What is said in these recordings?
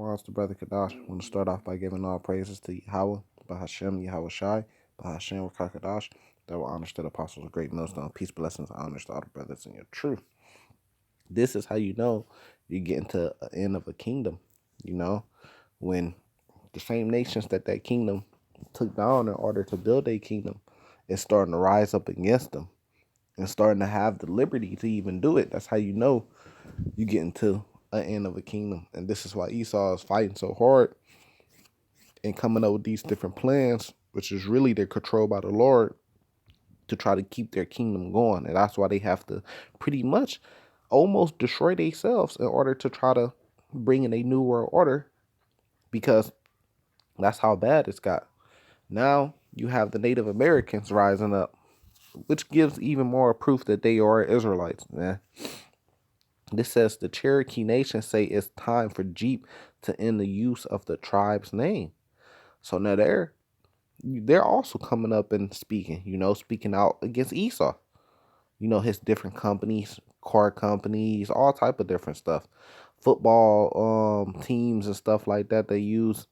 Wants the brother Kadash. I want to start off by giving all praises to Yahweh, Bahashem, Yahweh Shai, Bahashem, Kadash. That will honor to the apostles of great millstone. Peace, blessings, honors to all the brothers in your truth. This is how you know you get into the end of a kingdom. You know, when the same nations that kingdom took down in order to build a kingdom is starting to rise up against them and starting to have the liberty to even do it. That's how you know you get into an end of a kingdom. And this is why Esau is fighting so hard and coming up with these different plans, which is really they're controlled by the Lord to try to keep their kingdom going. And that's why they have to pretty much almost destroy themselves in order to try to bring in a new world order, because that's how bad it's got. Now you have the Native Americans rising up, which gives even more proof that they are Israelites, man. This says the Cherokee Nation say it's time for Jeep to end the use of the tribe's name. So now they're also coming up and speaking, speaking out against Esau. His different companies, car companies, all type of different stuff. Football teams and stuff like that, they use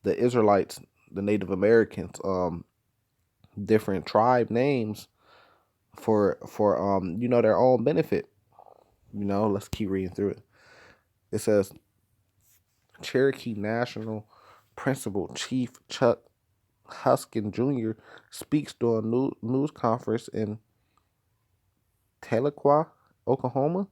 the Israelites, the Native Americans, different tribe names for their own benefit. Let's keep reading through it. It says Cherokee National Principal Chief Chuck Huskin Jr. speaks during a news conference in Tahlequah, Oklahoma.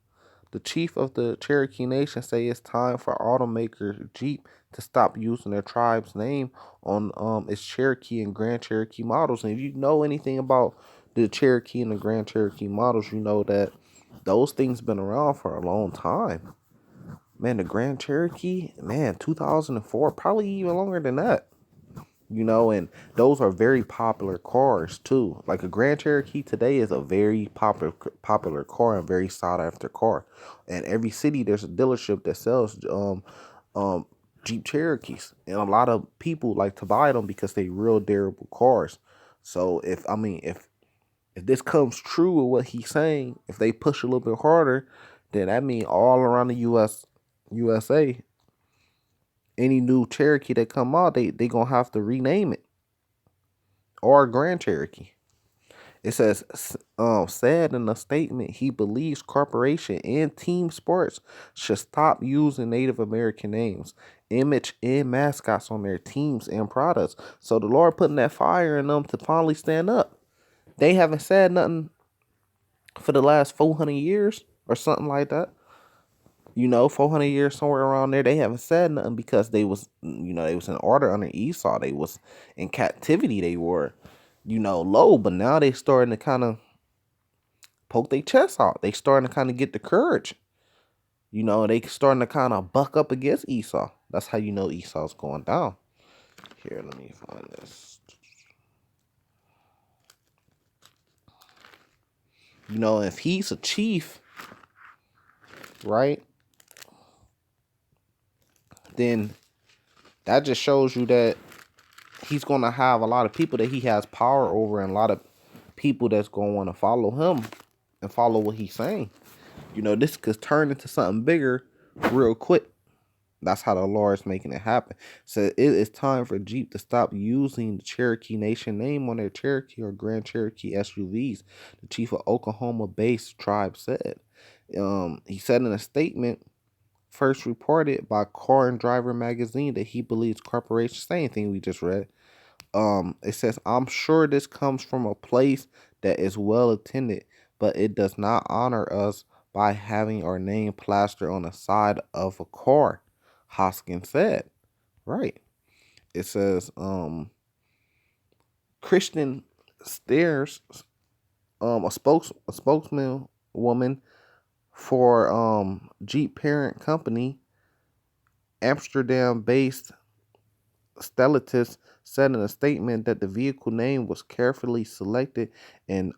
The chief of the Cherokee Nation say it's time for automaker Jeep to stop using their tribe's name on its Cherokee and Grand Cherokee models. And if you know anything about the Cherokee and the Grand Cherokee models, you know that those things been around for a long time. Man, the Grand Cherokee, 2004, probably even longer than that. And those are very popular cars too. Like a Grand Cherokee today is a very popular car and very sought after car. And every city there's a dealership that sells Jeep Cherokees, and a lot of people like to buy them because they real durable cars. So if this comes true with what he's saying, if they push a little bit harder, then that means all around the USA, any new Cherokee that come out, they gonna have to rename it, or Grand Cherokee. It says, said in a statement, he believes corporation and team sports should stop using Native American names, image, and mascots on their teams and products. So the Lord putting that fire in them to finally stand up. They haven't said nothing for the last 400 years or something like that. 400 years, somewhere around there. They haven't said nothing because they was in order under Esau. They was in captivity. They were, low, but now they starting to kind of poke their chests out. They starting to kind of get the courage. They starting to kind of buck up against Esau. That's how you know Esau's going down. Here, let me find this. If he's a chief, right, then that just shows you that he's going to have a lot of people that he has power over, and a lot of people that's going to want to follow him and follow what he's saying. This could turn into something bigger real quick. That's how the Lord's making it happen. So it is time for Jeep to stop using the Cherokee Nation name on their Cherokee or Grand Cherokee SUVs, the chief of Oklahoma-based tribe said. He said in a statement first reported by Car and Driver magazine that he believes corporations, same thing we just read. It says, I'm sure this comes from a place that is well attended, but it does not honor us by having our name plastered on the side of a car, Hoskins said. Right. It says, Christian Stairs, a spokesman woman for Jeep parent company, Amsterdam-based Stellantis, said in a statement that the vehicle name was carefully selected and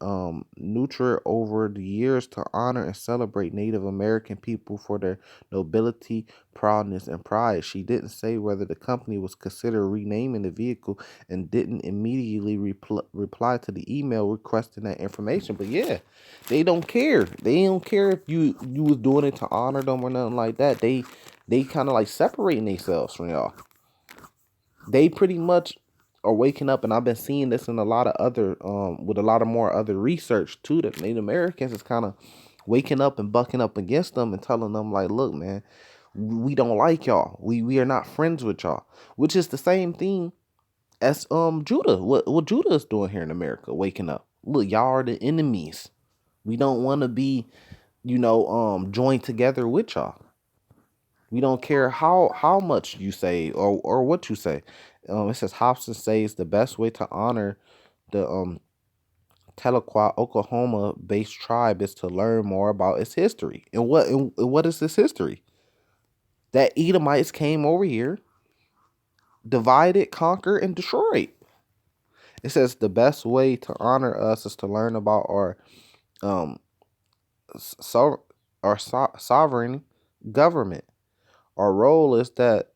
nurtured over the years to honor and celebrate Native American people for their nobility, proudness, and pride. She didn't say whether the company was considering renaming the vehicle and didn't immediately reply to the email requesting that information. But yeah, they don't care. They don't care if you was doing it to honor them or nothing like that. They They kind of like separating themselves from y'all. They pretty much are waking up, and I've been seeing this in a lot of other with a lot of more other research too, that Native Americans is kind of waking up and bucking up against them and telling them like, look, man, we don't like y'all. We are not friends with y'all. Which is the same thing as Judah. What Judah is doing here in America, waking up. Look, y'all are the enemies. We don't want to be, joined together with y'all. We don't care how much you say or what you say. It says Hobson says the best way to honor the Tahlequah, Oklahoma-based tribe is to learn more about its history. And what is this history? That Edomites came over here, divided, conquered, and destroyed. It says the best way to honor us is to learn about our um so our sovereign government. Our role is that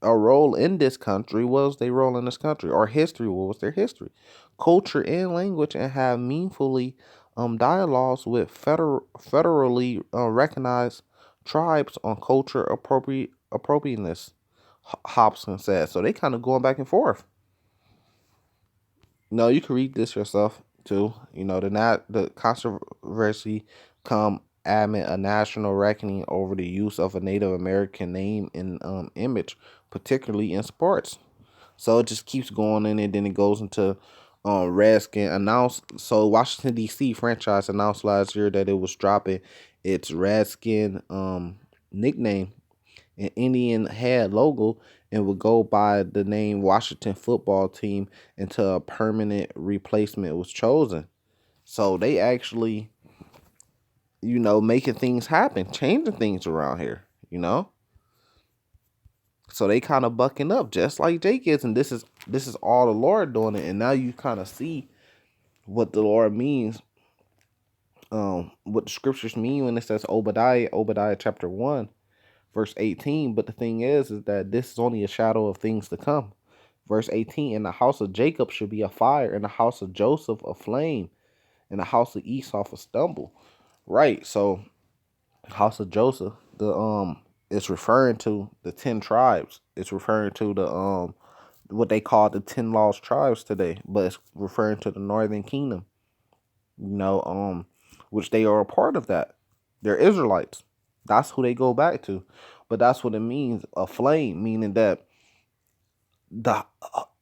our role in this country. What was their role in this country? Our history. What was their history? Culture and language, and have meaningfully dialogues with federally recognized tribes on culture appropriateness. Hobson said. So they kind of going back and forth. No, you can read this yourself too. The controversy come amid a national reckoning over the use of a Native American name and image, particularly in sports. So it just keeps going in, and then it goes into Redskin announced. So Washington D.C. franchise announced last year that it was dropping its Redskin nickname and Indian head logo, and would go by the name Washington Football Team until a permanent replacement was chosen. So they actually, making things happen, changing things around here. So they kind of bucking up just like Jake is, and this is all the Lord doing it. And now you kind of see what the Lord means, what the scriptures mean when it says Obadiah chapter 1, verse 18. But the thing is that this is only a shadow of things to come. Verse 18, in the house of Jacob should be a fire, in the house of Joseph a flame, in the house of Esau a stumble. Right. So house of Joseph, it's referring to the 10 tribes. It's referring to the what they call the 10 lost tribes today, but it's referring to the northern kingdom, you know, um, which they are a part of that. They're Israelites. That's who they go back to. But that's what it means, a flame, meaning that the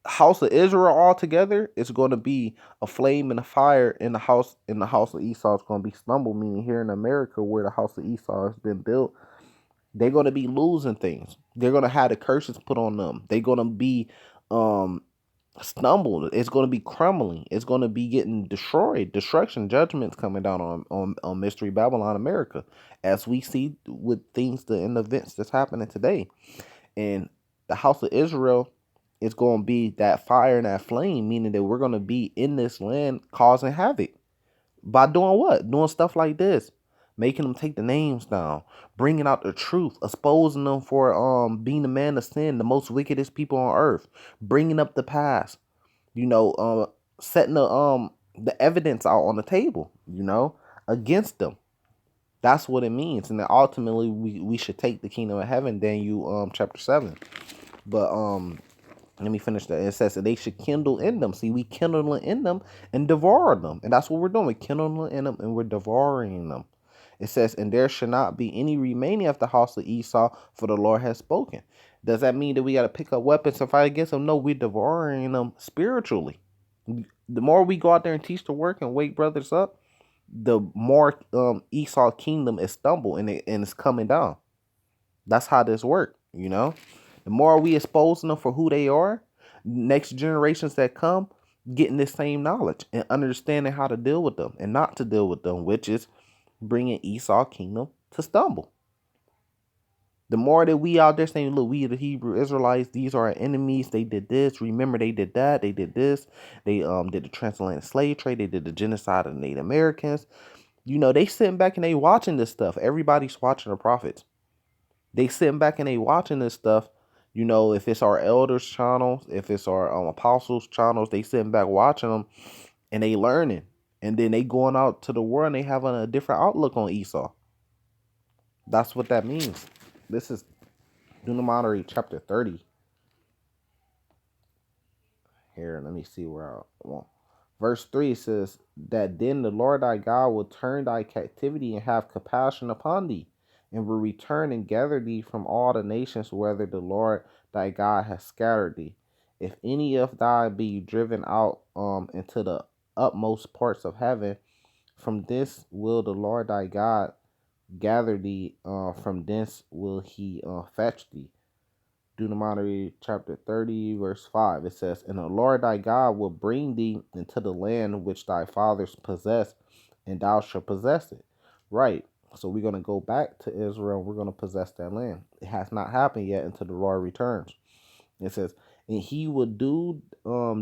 house of Israel altogether is going to be a flame and a fire. In the house of Esau is going to be stumble, meaning here in America where the house of Esau has been built, they're going to be losing things. They're going to have the curses put on them. They're going to be um stumbled. It's going to be crumbling. It's going to be getting destroyed. Destruction, judgments coming down on Mystery Babylon America, as we see with things, and events that's happening today. And the house of Israel is going to be that fire and that flame, meaning that we're going to be in this land causing havoc by doing what? Doing stuff like this, making them take the names down, bringing out the truth, exposing them for being the man of sin, the most wickedest people on earth, bringing up the past, you know, setting the evidence out on the table, against them. That's what it means, and then ultimately we should take the kingdom of heaven. Daniel chapter 7. But let me finish that. It says that they should kindle in them. See, we kindle in them and devour them. And that's what we're doing. We're kindling in them and we're devouring them. It says, and there should not be any remaining of the house of Esau, for the Lord has spoken. Does that mean that we got to pick up weapons and fight against them? No, we're devouring them spiritually. The more we go out there and teach the work and wake brothers up, the more Esau kingdom is stumble, and it's coming down. That's how this works. The more we exposing them for who they are, next generations that come getting this same knowledge and understanding how to deal with them and not to deal with them, which is bringing Esau kingdom to stumble. The more that we out there saying, look, we the Hebrew Israelites, these are our enemies. They did this. Remember, they did that. They did this. They did the transatlantic slave trade. They did the genocide of Native Americans. They sitting back and they watching this stuff. Everybody's watching the prophets. They sitting back and they watching this stuff. If it's our elders channels, if it's our apostles channels, they sitting back watching them and they learning. And then they going out to the world and they having a different outlook on Esau. That's what that means. This is Deuteronomy chapter 30. Here, let me see where I want. Verse 3 says that then the Lord thy God will turn thy captivity and have compassion upon thee, and will return and gather thee from all the nations whether the Lord thy God has scattered thee. If any of thy be driven out into the utmost parts of heaven, from this will the Lord thy God gather thee, from thence will he fetch thee. Deuteronomy chapter 30, verse 5. It says, and the Lord thy God will bring thee into the land which thy fathers possessed, and thou shalt possess it. Right. So we're going to go back to Israel. And we're going to possess that land. It has not happened yet until the Lord returns. It says, and he will do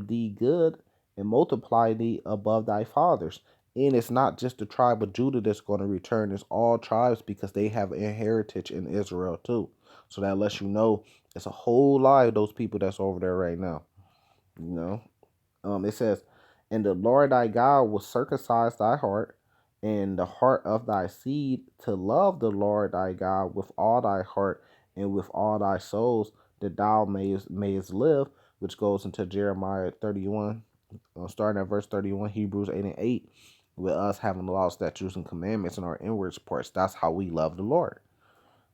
thee good and multiply thee above thy fathers. And it's not just the tribe of Judah that's going to return, it's all tribes because they have an heritage in Israel too. So that lets you know it's a whole lot of those people that's over there right now. You know? It says, and the Lord thy God will circumcise thy heart and the heart of thy seed to love the Lord thy God with all thy heart and with all thy souls, that thou mayest live, which goes into Jeremiah 31, starting at verse 31, Hebrews 8 and 8, with us having the law, statutes, and commandments in our inward parts. That's how we love the Lord.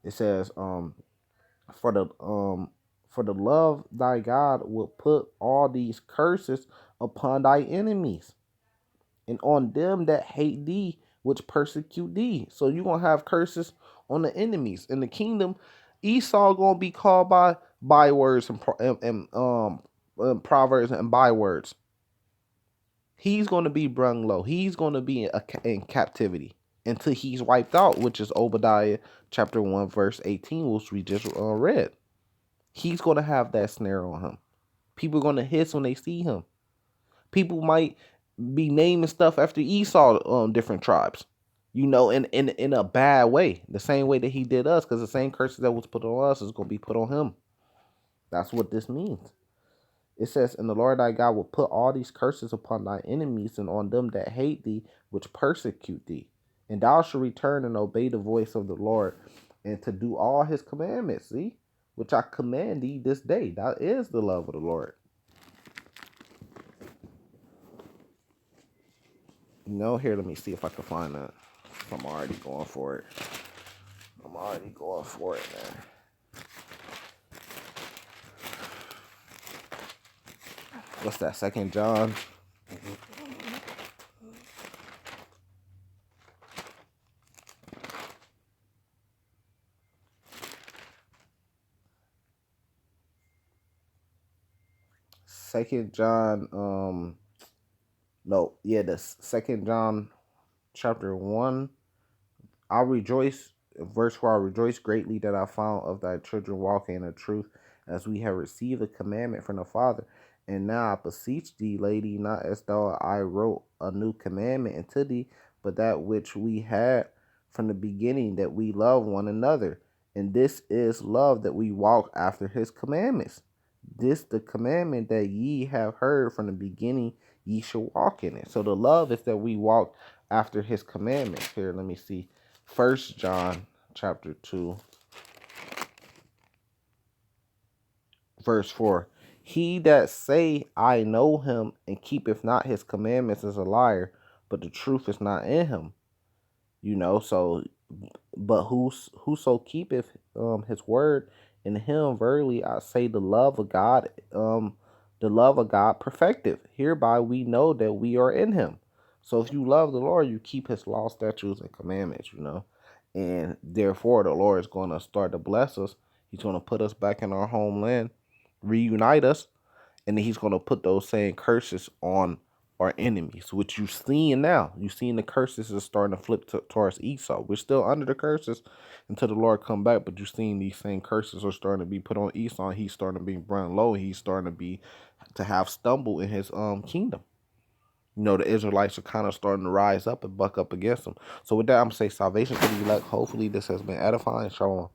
It says, for the love thy God will put all these curses upon thy enemies and on them that hate thee, which persecute thee. So you're gonna have curses on the enemies in the kingdom. Esau gonna be called by bywords and proverbs and bywords. He's gonna be brung low. He's gonna be in captivity until he's wiped out, which is Obadiah chapter 1 verse 18, which we just read. He's going to have that snare on him. People are going to hiss when they see him. People might be naming stuff after Esau, different tribes, in a bad way, the same way that he did us, because the same curses that was put on us is going to be put on him. That's what this means. It says, and the Lord thy God will put all these curses upon thy enemies and on them that hate thee, which persecute thee. And thou shalt return and obey the voice of the Lord, and to do all his commandments, see, which I command thee this day. That is the love of the Lord. Here, let me see if I can find that. I'm already going for it. Man. What's that, 2 John? Second John, the 2 John chapter 1. I rejoice, verse 4, I rejoice greatly that I found of thy children walking in the truth, as we have received a commandment from the Father. And now I beseech thee, lady, not as though I wrote a new commandment unto thee, but that which we had from the beginning, that we love one another. And this is love, that we walk after his commandments. This the commandment that ye have heard from the beginning, ye shall walk in it. So the love is that we walk after his commandments. Here, let me see. 1 John chapter 2, verse 4. He that say, I know him, and keepeth not his commandments is a liar, but the truth is not in him. So, but whoso keepeth his word, in him verily I say the love of God perfecteth. Hereby we know that we are in him. So if you love the Lord, you keep his law, statutes, and commandments, and therefore the Lord is going to start to bless us. He's going to put us back in our homeland, reunite us, and then he's going to put those same curses on our enemies, which you're seeing now. You're seeing the curses is starting to flip towards Esau. We're still under the curses until the Lord come back, but you're seeing these same curses are starting to be put on Esau. He's starting to be run low. He's starting to have stumble in his kingdom. The Israelites are kind of starting to rise up and buck up against them. So with that, I'm going to say salvation for the elect. Hopefully this has been edifying. Shalom.